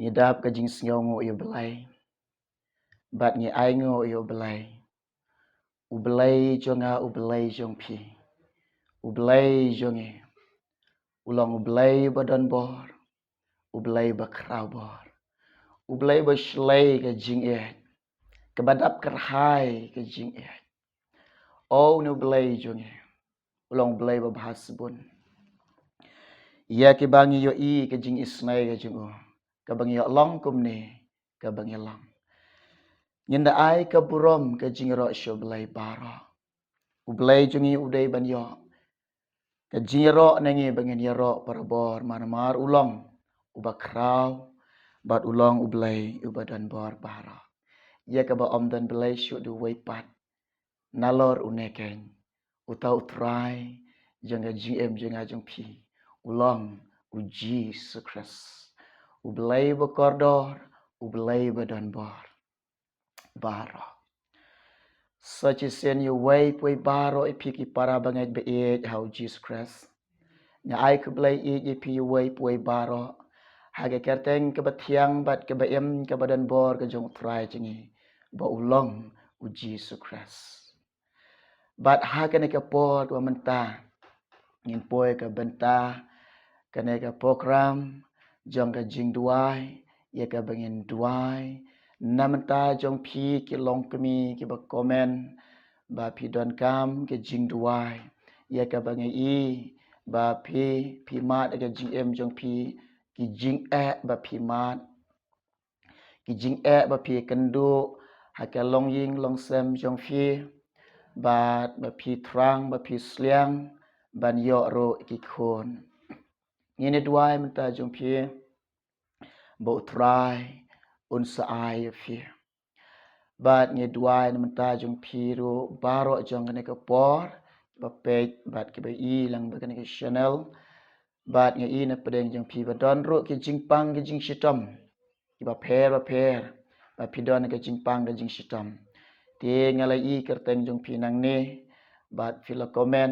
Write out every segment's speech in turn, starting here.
Ngidap ka jing sngaw ngo iyo belai. Bat ngi ai ngo iyo belai. Ubelai jonga ubelai jong pi. Ubelai jonge. Ulang ubelai badan bor. Ubelai bakrau bor. Ubelai baslai ka jing ek. Kebadap kerhai ka jing ek. Oh nu belai jonge. Ulang belai babahas bun. Ia ke bangi yo i ke jing isnai ke jing o. Ke bangi yo long kum ne ke bangi long. Nyenda ai ke burom ke jing ro syo belai bara. U belai jungi udai ban yo. Ke jing ro nangi bangi yo ro parabor mar ulong u bakrau bat ulong u belai u badan bor bara. Ia ke ba om dan belai syo du wei pat. Nalor uneken. Utau utrai janga jing em janga jang pi. Ulang u Jesus Christ. Ubelai bekordor, ubelai badan bar. Baro. Such is in your way, pui baro ipiki para bangai be it how Jesus Christ. Nya ai ke belai it ipi way pui baro. Haga kerteng ke batiang bat ke baem ke badan bor ke jong try jengi. Ba ulang u Jesus Christ. Bat haga ne ke por ke mentah. Ngin pui ke bentah. Kene ke program jong ke jing duai. Ia ke bangin duai. Namenta jong pi ki long kemi ki ba komen ba pi don kam ke jing duai ia ka bangai i ba pi mat ke jing em jong pi ki jing e ba pi mat ki jing e ba pi kendu ha ka long ying long sem jong pi ba pi trang ba pi sliang ban yo ro ki khon ngene duai menta jong pi bo try un sa ai pi bat nge duai menta jong piru baro jong kene ke por ba page bat ke ba i lang ba kene ke channel bat nge i na pedeng jong pi ba don ro ke jingpang ke jing shitam ki ba per ba pi don ke jingpang ke jing shitam ti ngala i kerteng jong pi nang ne bat fila komen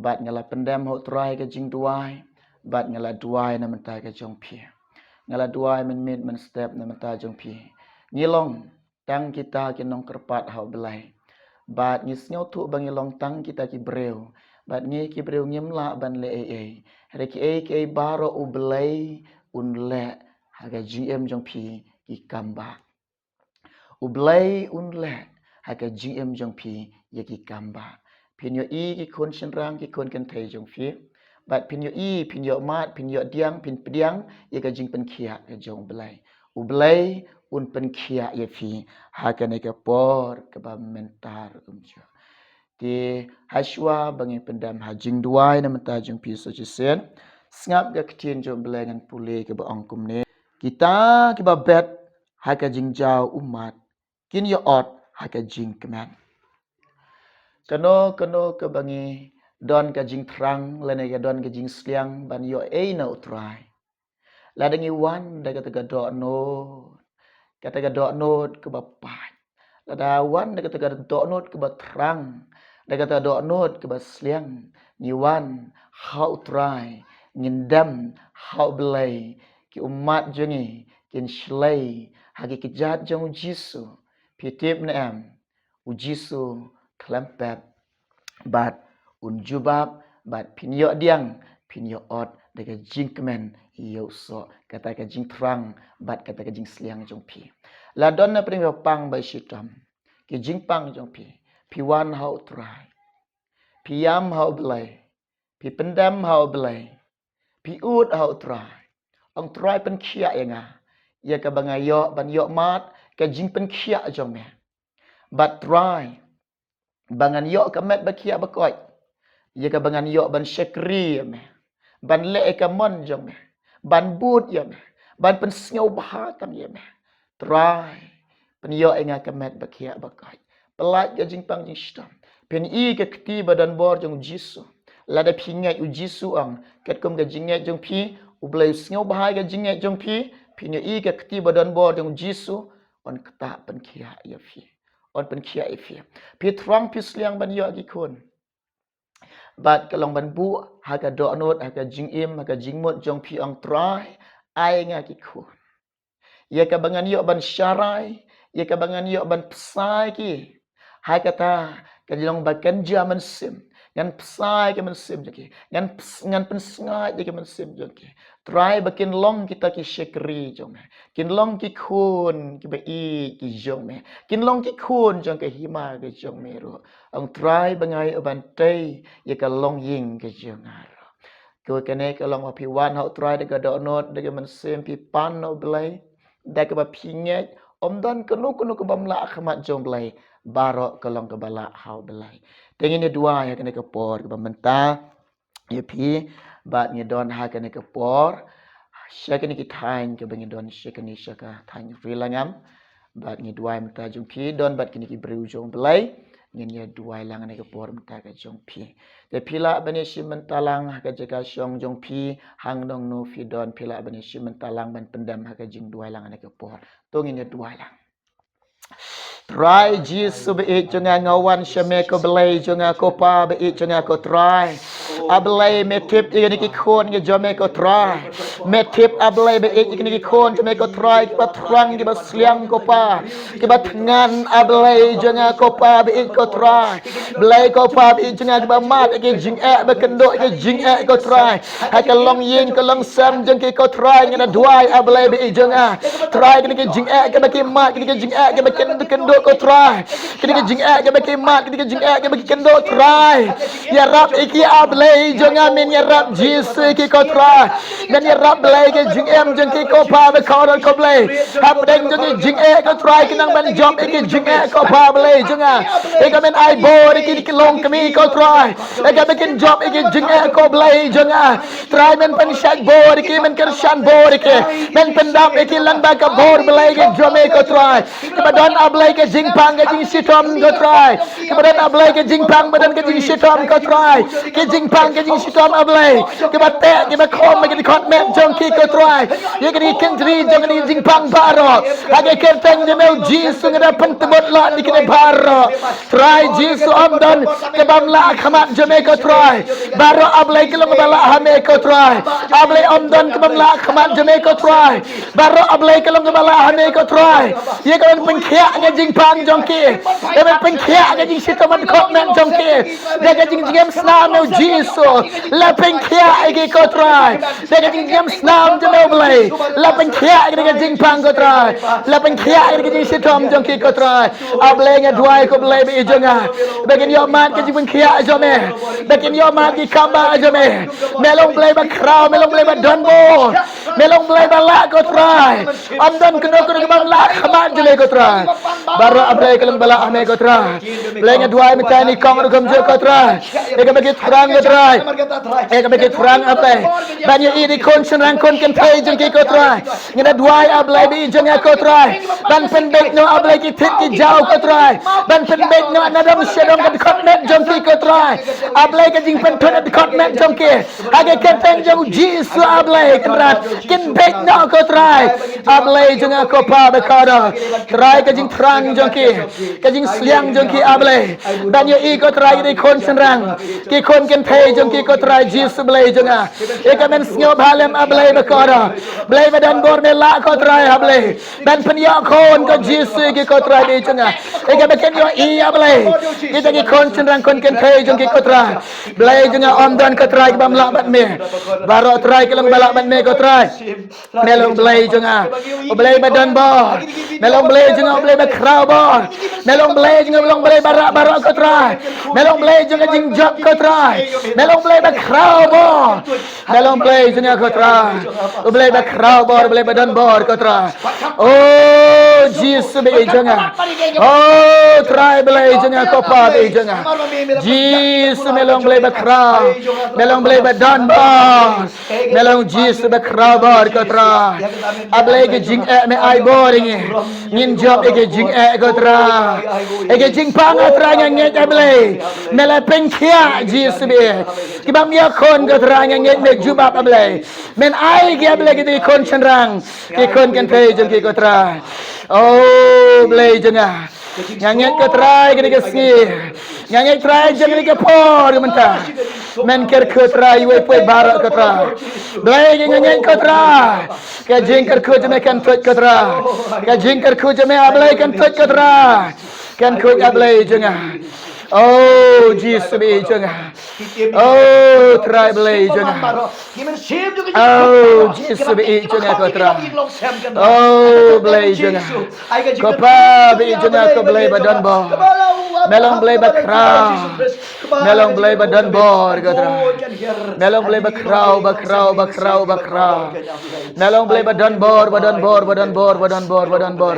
bat ngala pendam ho try ke jing duai bat ngala duai na menta ke jong pi ngala duai men step na menta jong pi ngilong tang kita kinong kerpat hau belai. Bat ngis nyau tu bangi long tang kita ki breu. Bat ngi ki breu ngimla ban le ai. Hari ki baro u belai un le haga GM jong pi ki kamba. U belai un le haga GM jong pi ye ki kamba. Pin yo i ki kon shenrang ki kon kan thai jong pi. Bat pin yo i pin yo mat pin yo diang pin pediang ye ka jing pen kia ka jong belai. U belai un pen kia ye fi hakane ke por ke ba mentar umja ti haswa bangi pendam hajing duai na menta jong pi so sen ngap ga ktin jong belengan pule ke ba angkum ne kita ke ba bet haka jing jau umat kin yo ot haka jing keman kano ke bangi don ka jing trang lene ke don ke jing sliang ban yo na utrai ladangi wan daga taga do no kata ga do not ke bapai lada wan daga taga do not ke batrang daga taga do not ke basliang ni wan how try ngindam how belai ki umat jengi kin shlai hagi kijat jong jisu pitip na am u jisu klampet bat unjubab bat pinyo diang pinyo ot daga jingkmen yo so kata ka jing trang bat kata ka jing sliang jong pi la don na pring pang ba shitam ki jing pang jong pi wan how try pi yam how belai pi pendam how belai pi ut how try ong try pen khia yanga ya ka bangayo ban yo mat ka jing pen khia jong me bat try bangan yo ka met ba khia ba koi ya ka bangan yo ban shekri me ban le ka mon jong me ban but ya me ban pen snyo bah tam ya me try pen yo enga ka met ba khia ba kai pelat ga jing pang jing stam pen i ka kti badan bor jong jisu lada pingai u jisu ang ket kom ga jinge jong pi u blai snyo bah ga jinge jong pi pinyo i ka kti badan bor jong jisu on kta pen khia ya fi on pen khia ya fi pi trong pi sliang ban yo gi kun bat kalong ban bu haga do not haga jing im haga jing mot jong pi ong try ai nga ki khu ia kabangan yok ban syarai, ia kabangan yok ban pesai ki. Hai kata kajilong bakan jaman sim. Ngan pesai ke mensim jeki. Ngan pensengai jeki mensim jeki. Try bakin long kita ki syekri jong. Kin long ki kun ki bai ki jong me. Kin long ki kun jong ke hima ke jong me ro. Ang try bangai ban tay ye ka long ying ke jong aro. Ko kene ka long pi wan hau try de ga do not de mensim pi pan no blai. Da ka ba pinget om dan kenu kenu ke bamla akhmat jong blai. Barok ka long ka bala hau blai. Dengan ini dua yang kena kepor ke pemerintah, ya pi, bat ni don ha kena kepor, saya kena kitain ke bengi don saya kena syaka tain rilangam, bat ni dua yang minta jung pi don bat kena ki berujung belai, ni dua yang kena kepor minta ke jung pi. Jadi pila bani si mentalang ke jaga syong jung pi, hang dong no fi don pila bani si mentalang ban pendam ke jing dua yang kena kepor, tung ini dua yang. Try Jesus be jangan ngawan syame ko belai jangan ko pa be jangan ko try. Ablay metip ini ki kon ke jame ko try. Metip ablay be ini ki kon jame ko try ki batrang ki basliang ko pa. Ki batngan ablay jangan ko pa be ko try. Belai ko pa be jangan ki bamat ki jing be kendok ki jing ko try. Ha ka long yin ka long sam jang ki ko try ngana duai ablay be jangan. Try ki jing ke ba ki mat ki jing ke ba kendok ko try. Ketika jing ke bagi mat, ketika jing ke bagi kendok try. Ya Rab iki ablay jangan min ya Rab Jesus ki ko try. Dan ya Rab belai ke jing jeng ki ko pa be ko ko belai. Hab deng jeng jing ko try kinang ban job iki jing ko pa belai jangan. Ika men ai bo iki long kami ko try. Ika bikin job iki jing ko belai jangan. Try men pen syak bo iki men kershan bo iki. Men pendam iki lang ba ka bor belai ke job ko try. Kebadan ablay ke jingpang ke jing sitom ko try. Kemudian ablay ke jingpang badan ke jing sitom ko try. Ke jingpang ke jing sitom ablay. Ke batek ke bakom ke dikot met jong ki ko try. Ye ke dikentri jong ke jingpang baro. Age kerteng je meu jisu ngada pentebot la dikene baro. Try jisu amdan ke bamla khamat je me ko try. Baro ablay ke long bala hame ko try. Ablay amdan ke bamla khamat je me ko try. Baro ablay ke long bala hame ko try. Ye ke pengkhiak ke jingpang jongki. Dia pengkhiak ke jing situ man kok nan jongki. Dia ke jing jingam snam no jisu. La pengkhiak ke ko try. Dia ke jing jingam snam je no belai. La pengkhiak ke jingpang ko try. La pengkhiak ke jing situ am jongki ko try. Ablay nge duai ko belai be jonga. Bagian yo mat ke jing pengkhiak jome. Bagian yo mat ki kamba jome. Melong belai ba krau, melong belai ba donbo. Melong belai ba la ko try. Amdan keno keno bang la khamat je ko try. Baru ablay kalang bala ahme ko try. Belai nge duai minta ni kong rugam je ko try. Eka bagi terang ko try. Eka bagi terang ablay. Banyak ini kon senang kon kentai jeng ki ko try. Ngena duai ablay bi jeng ko try. Ban pendek no ablay ki tit ki jauh ko try. Ban pendek no nadam sedong ke dekot met jeng ki ko try. Ablay ke jing pentun dekot met jeng ki. Age kenteng jeng jisu ablay kenrat. Kin bek no ko try. Ablay jeng ko pa bekada. Try ke jing terang jeng ki. Ke jing sliang jeng ki ablay. Dan yo i ko try di kon senang. Ki kon kentai jeng ki ko try jisu ablay jeng a. Eka men sngob halem ablay bekada. Blay badan bor mela ko try ablay. Dan penyo kon ko jisu ki ko try di jeng a. Eka beken yo i ablay. Kita ki kon senang kon kentai jeng ki ko try. Blay jeng a om dan ko try bam la bat me. Baro try kelang balak bat me ko try. Melong blay jeng a. Blay badan bor. Melong blay jeng a blay bakrau bor. Melong blay jeng a melong blay barak ko try. Melong blay jeng a jing job ko try. Melong blay bakrau bor. Melong blay jeng a ko try. Blay bakrau bor, blay badan bor ko try. Oh Jesus be jeng a. Oh try blay jeng a ko pa be jeng a. Jesus melong blay bakrau. Melong blay badan bor. Melong Jesus bakrau bor ko try. Ablay ke jing me ai bor ngi. Ngin job ke jing ko try. Ege jing pang atra nget ablay. Mela pengkhia Jesus be. Kibam ya kon ko try nget me jubab ablay. Men ai ke ablay ke kon chenrang. Ke kon kan thai jeng ke ko try. Oh blay jenga. Nyanget ko try ke ski. Nyanget try jeng ke por mentah. men ker kutra yue pue barak kutra blai ngenyen kutra ka jingker ku jeme kan tut kutra ka jingker ku jeme ablai kan tut kutra kan ku ablai jenga oh Jesus be jenga oh try blai jenga oh Jesus be jenga kutra oh blai jenga ko pa be jenga ko blai badan bo melong blai bakra melong blai badan bor kutra melong blai bakrau melong blai badan bor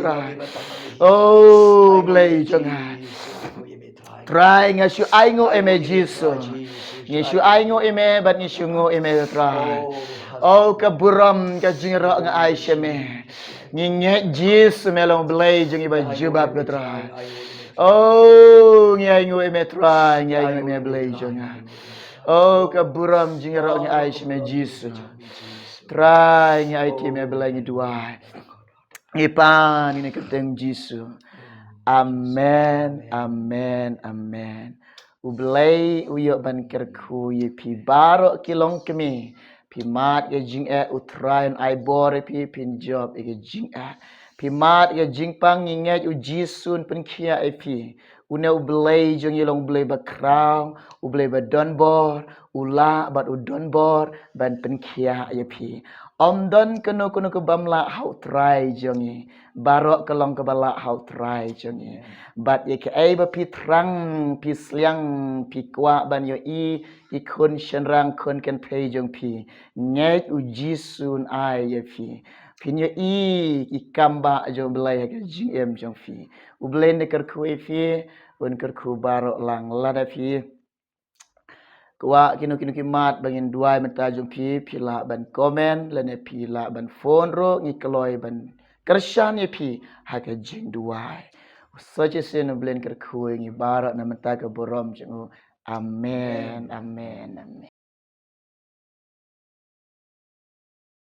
try oh blai jenga try ngasu aingo eme Jesus ngasu aingo eme bat ngasu ngo eme try oh kaburam ka jingra nga aisheme nginge Jesus melong blai jengi ba jubab try oh ngaingo eme try ngaingo eme blai jenga oh kaburam jingra nga aisheme Jesus try ngai ti me blai ngi duai ipan ini keteng Jesus. Amen, amen, amen. Ublay uyok ban kerku ye pi baro kilong kemi. Pi mat ye jing utrayan ai bore pi pin job ye jing Pi mat ye jing pang nginget u jisun pen kia pi. Une ublay jong yelong ublay bakraw, ublay badonbor, ula bat udonbor ban pen kia ye pi. Om don kenu ke bamla hau try jongi barok kelong ke bala hau try jongi bat ye ke ai ba pi trang pi sliang pi kwa ban yo i kun shenrang kun ken pei jong pi ngai u jisun ai ye pi pin yo i kamba jo belai ke jing em jong pi u belai ne ker ku pi un ker ku barok lang lada pi Kwa kino kimat bangin duai mentajung pi la ban komen lene pi la ban phone ro ngi keloi ban kershan ye pi haka jing duai. Saja sinu blen kerkui ngi barak na mentaga borom jengu. Amen, amen, amen.